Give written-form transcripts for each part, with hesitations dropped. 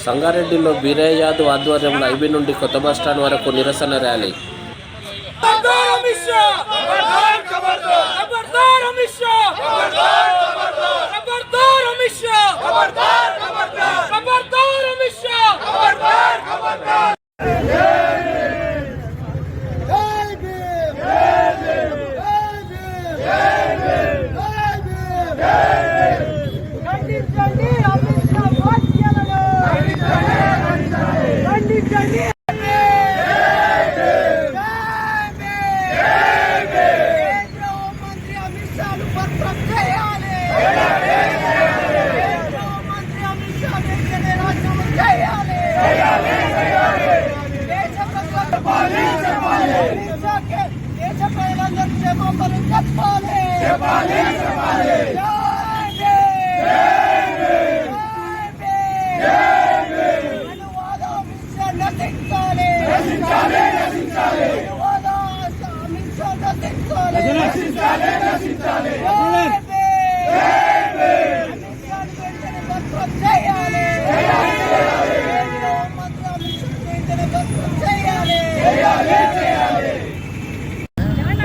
సంగారెడ్డిలో బీరయ్య యాదవ్ ఆధ్వర్యంలో ఐబీ నుండి కొత్త బస్టాండ్ వరకు నిరసన ర్యాలీ.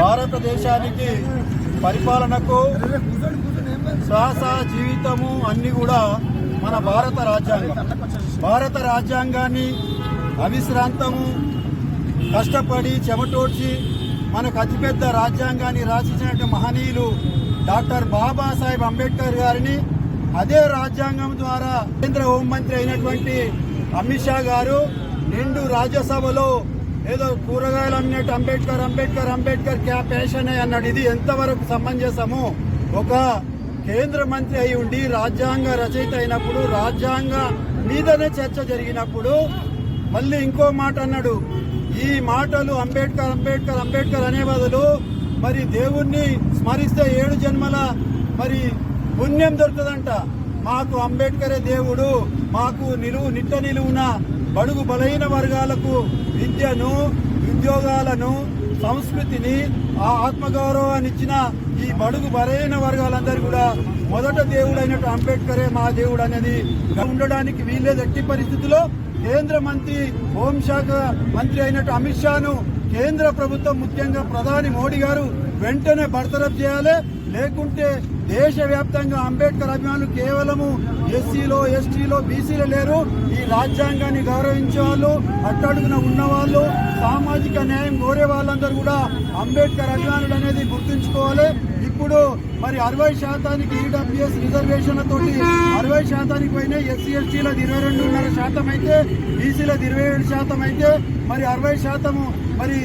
భారతదేశానికి పరిపాలనకు శ్వాస జీవితము అన్ని కూడా మన భారత రాజ్యాంగాన్ని అవిశ్రాంతము కష్టపడి చెమటోడ్చి మనకు అతిపెద్ద రాజ్యాంగాన్ని రాసినటువంటి మహనీయులు డాక్టర్ బాబాసాహెబ్ అంబేద్కర్ గారిని అదే రాజ్యాంగం ద్వారా కేంద్ర హోంమంత్రి అయినటువంటి అమిత్ షా గారు నిండు రాజ్యసభలో ఏదో కూరగాయలు అమ్మినట్టు అంబేద్కర్ అంబేద్కర్ అంబేద్కర్ క్యా ప్యాషన్ అన్నాడు. ఇది ఎంతవరకు సమంజసము? ఒక కేంద్ర మంత్రి అయి ఉండి రాజ్యాంగ రచయిత అయినప్పుడు రాజ్యాంగ మీదనే చర్చ జరిగినప్పుడు మళ్ళీ ఇంకో మాట అన్నాడు. ఈ మాటలు అంబేద్కర్ అంబేద్కర్ అంబేద్కర్ అనే బదులు మరి దేవుణ్ణి స్మరిస్తే 7 జన్మల మరి పుణ్యం దొరుకుతుందంట. మాకు అంబేద్కరే దేవుడు, మాకు నిట్ట నిలువున బడుగు బలహీన వర్గాలకు విద్యను, ఉద్యోగాలను, సంస్కృతిని, ఆ ఆత్మగౌరవాన్ని ఇచ్చిన ఈ బడుగు బలహీన వర్గాలందరూ కూడా మొదట దేవుడు అయినట్టు అంబేద్కరే మా దేవుడు అనేది ఉండడానికి వీల్లేదు. ఎట్టి పరిస్థితుల్లో కేంద్ర మంత్రి హోంశాఖ మంత్రి అయినట్టు అమిత్ షాను కేంద్ర ప్రభుత్వం ముఖ్యంగా ప్రధాని మోడీ గారు వెంటనే బర్తరఫ్ చేయాలి. లేకుంటే దేశవ్యాప్తంగా అంబేద్కర్ అభిమానులు కేవలము ఎస్సీలో, ఎస్టీలో, బీసీలో లేరు. ఈ రాజ్యాంగాన్ని గౌరవించే వాళ్ళు, అట్టడుగున ఉన్నవాళ్ళు, సామాజిక న్యాయం కోరే వాళ్ళందరూ కూడా అంబేద్కర్ అభిమానులు అనేది గుర్తుంచుకోవాలి. ఇప్పుడు మరి 60% ఈడబ్ల్యూఎస్ రిజర్వేషన్లతోటి 60% పోయినాయి. ఎస్సీ ఎస్టీలది 22.5% అయితే, బీసీలది 27% అయితే మరి 60% మరి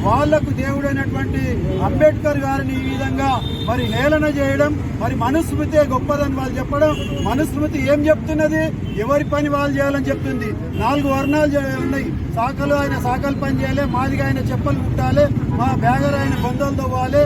వాళ్లకు దేవుడైనటువంటి అంబేద్కర్ గారిని ఈ విధంగా మరి హేళన చేయడం, మరి మనుస్మృతే గొప్పదని వాళ్ళు చెప్పడం. మనుస్మృతి ఏం చెప్తున్నది? ఎవరి పని వాళ్ళు చేయాలని చెప్తుంది. 4 వర్ణాలు ఉన్నాయి. శాఖలు ఆయన శాఖలు పని చేయాలి, మాదిగా ఆయన చెప్పలు కుట్టాలి, మా బ్యాగర్ ఆయన బంధువులు తవ్వాలి,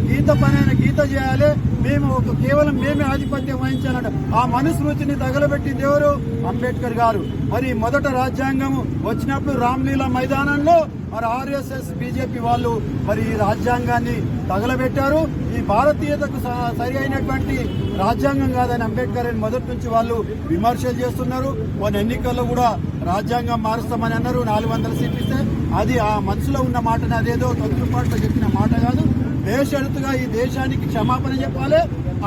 గీత పని ఆయన గీత చేయాలి, మేము కేవలం మేమే ఆధిపత్యం వహించాలంట. ఆ మనుస్మృతిని తగలబెట్టింది ఎవరు? అంబేద్కర్ గారు. మరి మొదట రాజ్యాంగం వచ్చినప్పుడు రామ్లీలా మైదానంలో మరి ఆర్ఎస్ఎస్ బీజేపీ వాళ్ళు మరి ఈ రాజ్యాంగాన్ని తగలబెట్టారు. ఈ భారతీయతకు సరి అయినటువంటి రాజ్యాంగం కాదని అంబేద్కర్ అని మొదటి నుంచి వాళ్ళు విమర్శలు చేస్తున్నారు. మొన్న ఎన్నికల్లో కూడా రాజ్యాంగం మారుస్తామని అన్నారు. 400 సీట్లు ఇస్తే అది ఆ మనసులో ఉన్న మాటని అదేదో తొందరపాటులో చెప్పిన మాట కాదు. బేషరతుగా ఈ దేశానికి క్షమాపణ చెప్పాలి.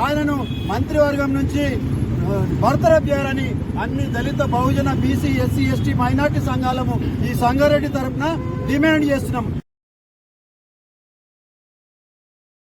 ఆయనను మంత్రివర్గం నుంచి బర్తరఫ్ చేయాలని అన్ని దళిత, బహుజన, బీసీ, ఎస్సీ, ఎస్టీ, మైనార్టీ సంఘాలము ఈ సంగారెడ్డి తరఫున డిమాండ్ చేస్తున్నాం.